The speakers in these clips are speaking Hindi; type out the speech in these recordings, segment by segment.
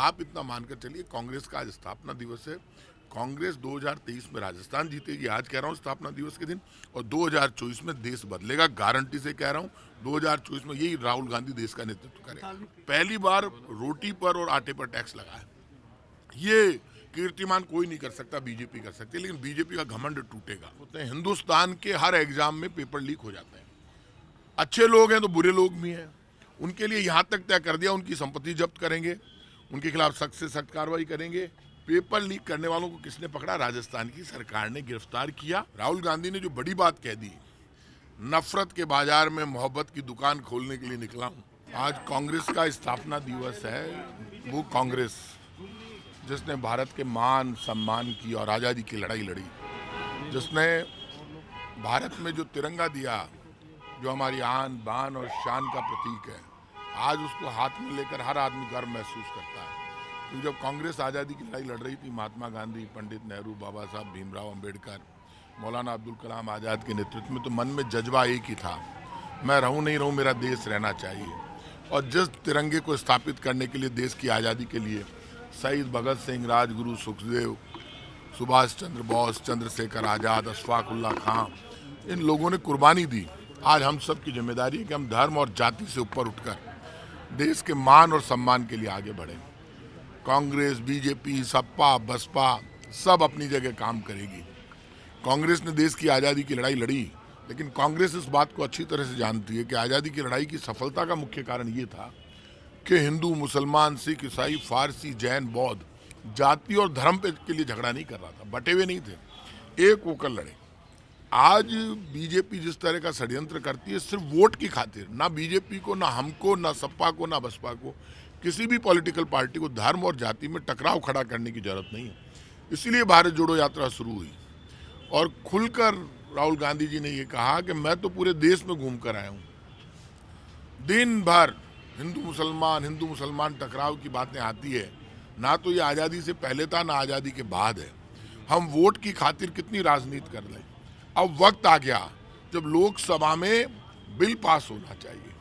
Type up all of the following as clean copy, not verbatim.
आप इतना मानकर चलिए, कांग्रेस का आज स्थापना दिवस है। कांग्रेस 2023 में राजस्थान जीतेगी, आज कह रहा हूँ स्थापना दिवस के दिन, और 2024 में देश बदलेगा, गारंटी से कह रहा हूँ। 2024 में यही राहुल गांधी देश का नेतृत्व करेगा। पहली बार रोटी पर और आटे पर टैक्स लगा है। ये कीर्तिमान कोई नहीं कर सकता, बीजेपी कर सकती है, लेकिन बीजेपी का घमंड टूटेगा। हिंदुस्तान के हर एग्जाम में पेपर लीक हो जाते हैं। अच्छे लोग हैं तो बुरे लोग भी हैं। उनके लिए यहाँ तक तय कर दिया, उनकी संपत्ति जब्त करेंगे, उनके खिलाफ सख्त से सख्त कार्रवाई करेंगे। पेपर लीक करने वालों को किसने पकड़ा? राजस्थान की सरकार ने गिरफ्तार किया। राहुल गांधी ने जो बड़ी बात कह दी, नफरत के बाजार में मोहब्बत की दुकान खोलने के लिए निकला हूं। आज कांग्रेस का स्थापना दिवस है। वो कांग्रेस जिसने भारत के मान सम्मान की और आज़ादी की लड़ाई लड़ी, जिसने भारत में जो तिरंगा दिया, जो हमारी आन बान और शान का प्रतीक है, आज उसको हाथ में लेकर हर आदमी गर्व महसूस करता है। क्योंकि जब कांग्रेस आज़ादी की लड़ाई लड़ रही थी, महात्मा गांधी, पंडित नेहरू, बाबा साहब भीमराव अंबेडकर, मौलाना अब्दुल कलाम आज़ाद के नेतृत्व में, तो मन में जज्बा एक ही था, मैं रहूं नहीं रहूं, मेरा देश रहना चाहिए। और जिस तिरंगे को स्थापित करने के लिए, देश की आज़ादी के लिए शहीद भगत सिंह, राजगुरु सुखदेव, सुभाष चंद्र बोस, चंद्रशेखर आज़ाद, अशफाक उल्लाह खां, इन लोगों ने कुर्बानी दी। आज हम सब की जिम्मेदारी है कि हम धर्म और जाति से ऊपर उठकर देश के मान और सम्मान के लिए आगे बढ़ें। कांग्रेस, बीजेपी, सपा, बसपा सब अपनी जगह काम करेगी। कांग्रेस ने देश की आज़ादी की लड़ाई लड़ी, लेकिन कांग्रेस इस बात को अच्छी तरह से जानती है कि आज़ादी की लड़ाई की सफलता का मुख्य कारण ये था कि हिंदू, मुसलमान, सिख, ईसाई, फारसी, जैन, बौद्ध जाति और धर्म के लिए झगड़ा नहीं कर रहा था, बटे हुए नहीं थे, एक होकर लड़े। आज बीजेपी जिस तरह का षड्यंत्र करती है सिर्फ वोट की खातिर, ना बीजेपी को, ना हमको, ना सपा को, ना बसपा को, किसी भी पॉलिटिकल पार्टी को धर्म और जाति में टकराव खड़ा करने की जरूरत नहीं है। इसीलिए भारत जोड़ो यात्रा शुरू हुई और खुलकर राहुल गांधी जी ने ये कहा कि मैं तो पूरे देश में घूम कर आया हूँ। दिन भर हिंदू मुसलमान टकराव की बातें आती है, ना तो ये आज़ादी से पहले था, ना आज़ादी के बाद है। हम वोट की खातिर कितनी राजनीति कर लें। अब वक्त आ गया जब लोकसभा में बिल पास होना चाहिए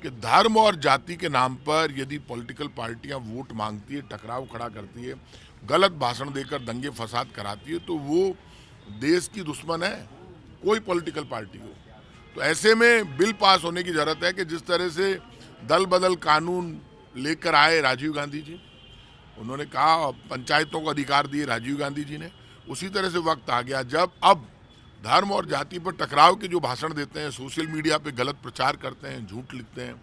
कि धर्म और जाति के नाम पर यदि पॉलिटिकल पार्टियां वोट मांगती है, टकराव खड़ा करती है, गलत भाषण देकर दंगे फसाद कराती है, तो वो देश की दुश्मन है, कोई पॉलिटिकल पार्टी हो। तो ऐसे में बिल पास होने की जरूरत है कि जिस तरह से दल बदल कानून लेकर आए राजीव गांधी जी, उन्होंने कहा पंचायतों को अधिकार दिए राजीव गांधी जी ने, उसी तरह से वक्त आ गया जब अब धर्म और जाति पर टकराव के जो भाषण देते हैं, सोशल मीडिया पे गलत प्रचार करते हैं, झूठ लिखते हैं,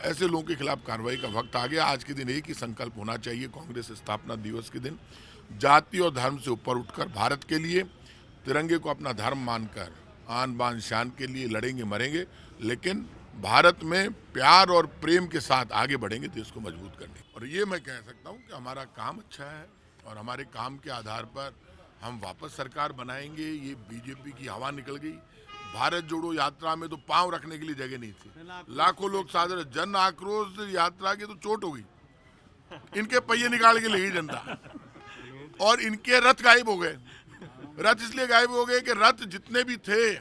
ऐसे लोगों के खिलाफ कार्रवाई का वक्त आ गया। आज के दिन एक ही संकल्प होना चाहिए, कांग्रेस स्थापना दिवस के दिन जाति और धर्म से ऊपर उठकर भारत के लिए, तिरंगे को अपना धर्म मानकर आन बान शान के लिए लड़ेंगे मरेंगे, लेकिन भारत में प्यार और प्रेम के साथ आगे बढ़ेंगे देश को मजबूत करने। और ये मैं कह सकता हूँ कि हमारा काम अच्छा है और हमारे काम के आधार पर हम वापस सरकार बनाएंगे। ये बीजेपी की हवा निकल गई। भारत जोड़ो यात्रा में तो पांव रखने के लिए जगह नहीं थी, लाखों लोग सादर, जन आक्रोश यात्रा की तो चोट हो गई, इनके पहिए निकाल के ले गई जनता और इनके रथ गायब हो गए। रथ इसलिए गायब हो गए कि रथ जितने भी थे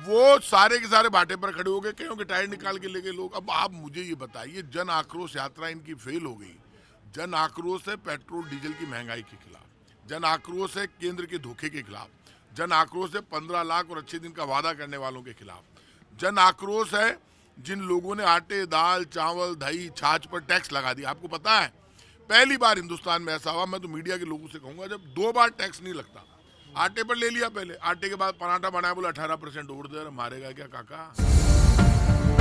वो सारे के सारे बाटे पर खड़े हो गए, क्योंकि टायर निकाल के ले गए लोग। अब आप मुझे ये बताइए, जन आक्रोश यात्रा इनकी फेल हो गई। जन आक्रोश है पेट्रोल डीजल की महंगाई के खिलाफ, जन आक्रोश है केंद्र के धोखे के खिलाफ, जन आक्रोश है 15 लाख और अच्छे दिन का वादा करने वालों के खिलाफ, जन आक्रोश है जिन लोगों ने आटे, दाल, चावल, दही, छाछ पर टैक्स लगा दिया। आपको पता है पहली बार हिंदुस्तान में ऐसा हुआ, मैं तो मीडिया के लोगों से कहूंगा, जब 2 बार टैक्स नहीं लगता। आटे पर ले लिया पहले, आटे के बाद पराठा बनाया, बोला 18% और दे, मारेगा क्या काका।